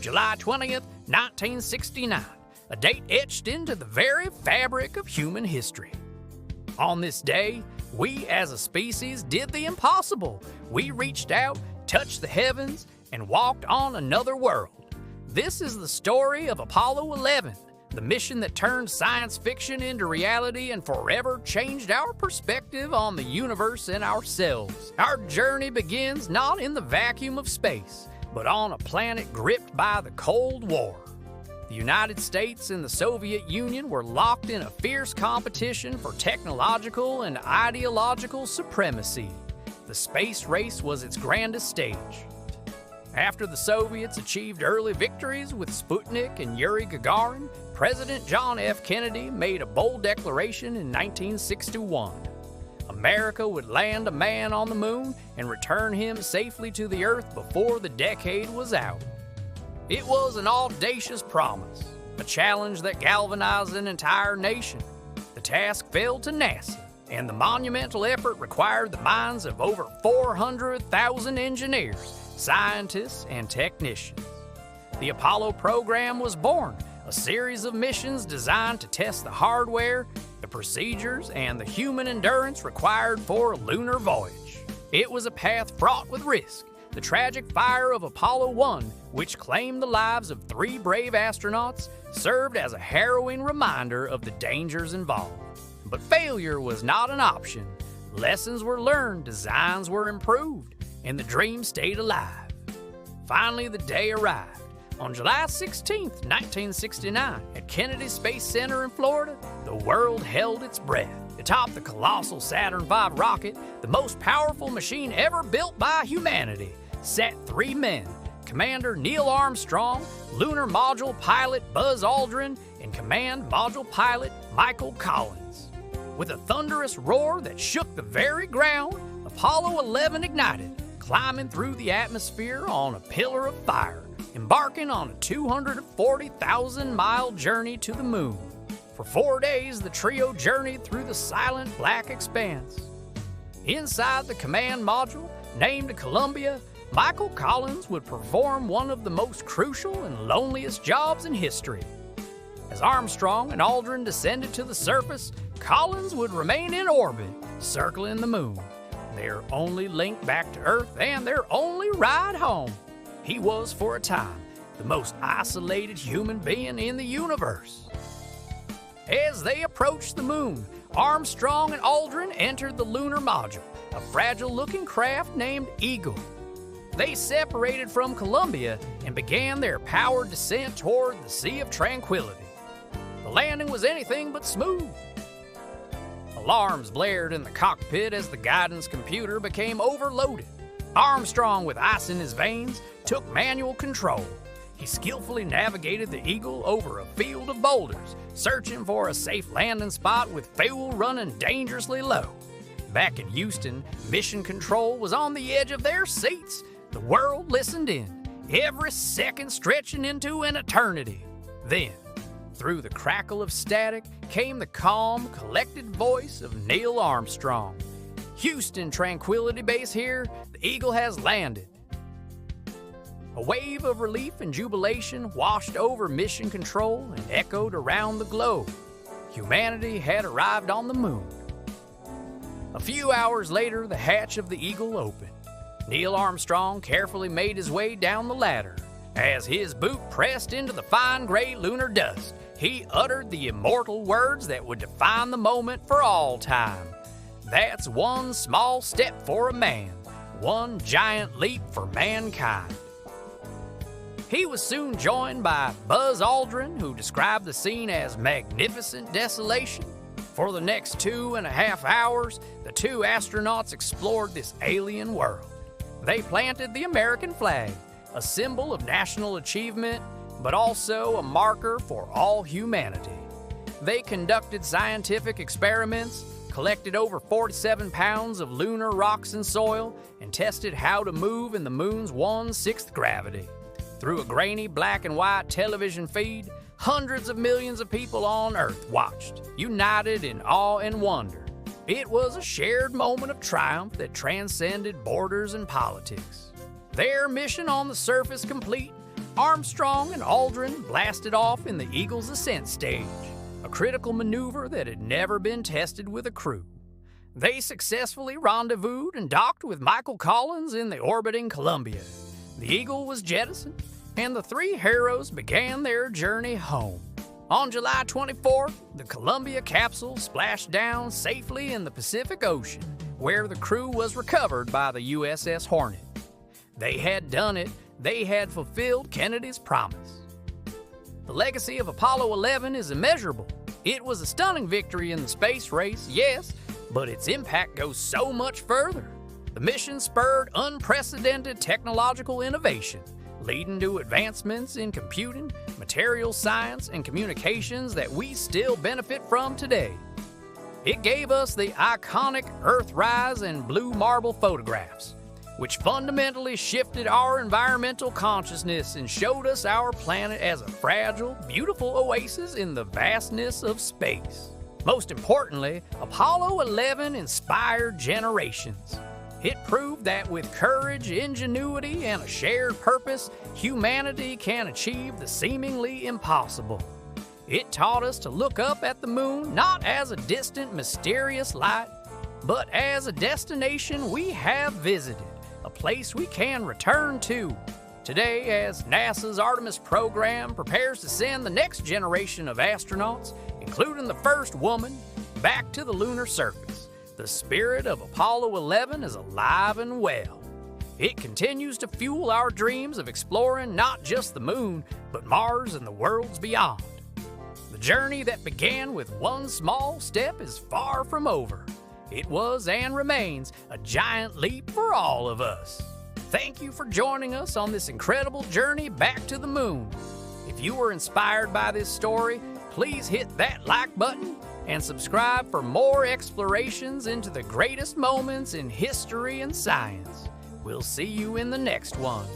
July 20th, 1969, a date etched into the very fabric of human history. On this day, we as a species did the impossible. We reached out, touched the heavens, and walked on another world. This is the story of Apollo 11, the mission that turned science fiction into reality and forever changed our perspective on the universe and ourselves. Our journey begins not in the vacuum of space, but on a planet gripped by the Cold War. The United States and the Soviet Union were locked in a fierce competition for technological and ideological supremacy. The space race was its grandest stage. After the Soviets achieved early victories with Sputnik and Yuri Gagarin, President John F. Kennedy made a bold declaration in 1961. America would land a man on the moon and return him safely to the Earth before the decade was out. It was an audacious promise, a challenge that galvanized an entire nation. The task fell to NASA, and the monumental effort required the minds of over 400,000 engineers, scientists, and technicians. The Apollo program was born, a series of missions designed to test the hardware, the procedures, and the human endurance required for a lunar voyage. It was a path fraught with risk. The tragic fire of Apollo 1, which claimed the lives of 3 brave astronauts, served as a harrowing reminder of the dangers involved. But failure was not an option. Lessons were learned, designs were improved, and the dream stayed alive. Finally, the day arrived. On July 16, 1969, at Kennedy Space Center in Florida, the world held its breath. Atop the colossal Saturn V rocket, the most powerful machine ever built by humanity, sat 3 men: Commander Neil Armstrong, Lunar Module Pilot Buzz Aldrin, and Command Module Pilot Michael Collins. With a thunderous roar that shook the very ground, Apollo 11 ignited, climbing through the atmosphere on a pillar of fire, embarking on a 240,000-mile journey to the moon. For 4 days, the trio journeyed through the silent black expanse. Inside the command module, named Columbia, Michael Collins would perform one of the most crucial and loneliest jobs in history. As Armstrong and Aldrin descended to the surface, Collins would remain in orbit, circling the moon, their only link back to Earth and their only ride home. He was, for a time, the most isolated human being in the universe. As they approached the moon, Armstrong and Aldrin entered the lunar module, a fragile-looking craft named Eagle. They separated from Columbia and began their powered descent toward the Sea of Tranquility. The landing was anything but smooth. Alarms blared in the cockpit as the guidance computer became overloaded. Armstrong, with ice in his veins, took manual control. He skillfully navigated the Eagle over a field of boulders, searching for a safe landing spot with fuel running dangerously low. Back in Houston, Mission Control was on the edge of their seats. The world listened in, every second stretching into an eternity. Then, through the crackle of static, came the calm, collected voice of Neil Armstrong. "Houston, Tranquility Base here. The Eagle has landed." A wave of relief and jubilation washed over Mission Control and echoed around the globe. Humanity had arrived on the moon. A few hours later, the hatch of the Eagle opened. Neil Armstrong carefully made his way down the ladder. As his boot pressed into the fine gray lunar dust, he uttered the immortal words that would define the moment for all time. "That's one small step for a man, one giant leap for mankind." He was soon joined by Buzz Aldrin, who described the scene as magnificent desolation. For the next 2.5 hours, the 2 astronauts explored this alien world. They planted the American flag, a symbol of national achievement, but also a marker for all humanity. They conducted scientific experiments, collected over 47 pounds of lunar rocks and soil, and tested how to move in the moon's 1/6 gravity. Through a grainy black and white television feed, hundreds of millions of people on Earth watched, united in awe and wonder. It was a shared moment of triumph that transcended borders and politics. Their mission on the surface complete, Armstrong and Aldrin blasted off in the Eagle's ascent stage, a critical maneuver that had never been tested with a crew. They successfully rendezvoused and docked with Michael Collins in the orbiting Columbia. The Eagle was jettisoned, and the three heroes began their journey home. On July 24th, the Columbia capsule splashed down safely in the Pacific Ocean, where the crew was recovered by the USS Hornet. They had done it. They had fulfilled Kennedy's promise. The legacy of Apollo 11 is immeasurable. It was a stunning victory in the space race, yes, but its impact goes so much further. The mission spurred unprecedented technological innovation, leading to advancements in computing, materials science, and communications that we still benefit from today. It gave us the iconic Earthrise and blue marble photographs, which fundamentally shifted our environmental consciousness and showed us our planet as a fragile, beautiful oasis in the vastness of space. Most importantly, Apollo 11 inspired generations. It proved that with courage, ingenuity, and a shared purpose, humanity can achieve the seemingly impossible. It taught us to look up at the moon not as a distant, mysterious light, but as a destination we have visited, a place we can return to. Today, as NASA's Artemis program prepares to send the next generation of astronauts, including the first woman, back to the lunar surface, the spirit of Apollo 11 is alive and well. It continues to fuel our dreams of exploring not just the moon, but Mars and the worlds beyond. The journey that began with one small step is far from over. It was and remains a giant leap for all of us. Thank you for joining us on this incredible journey back to the moon. If you were inspired by this story, please hit that like button and subscribe for more explorations into the greatest moments in history and science. We'll see you in the next one.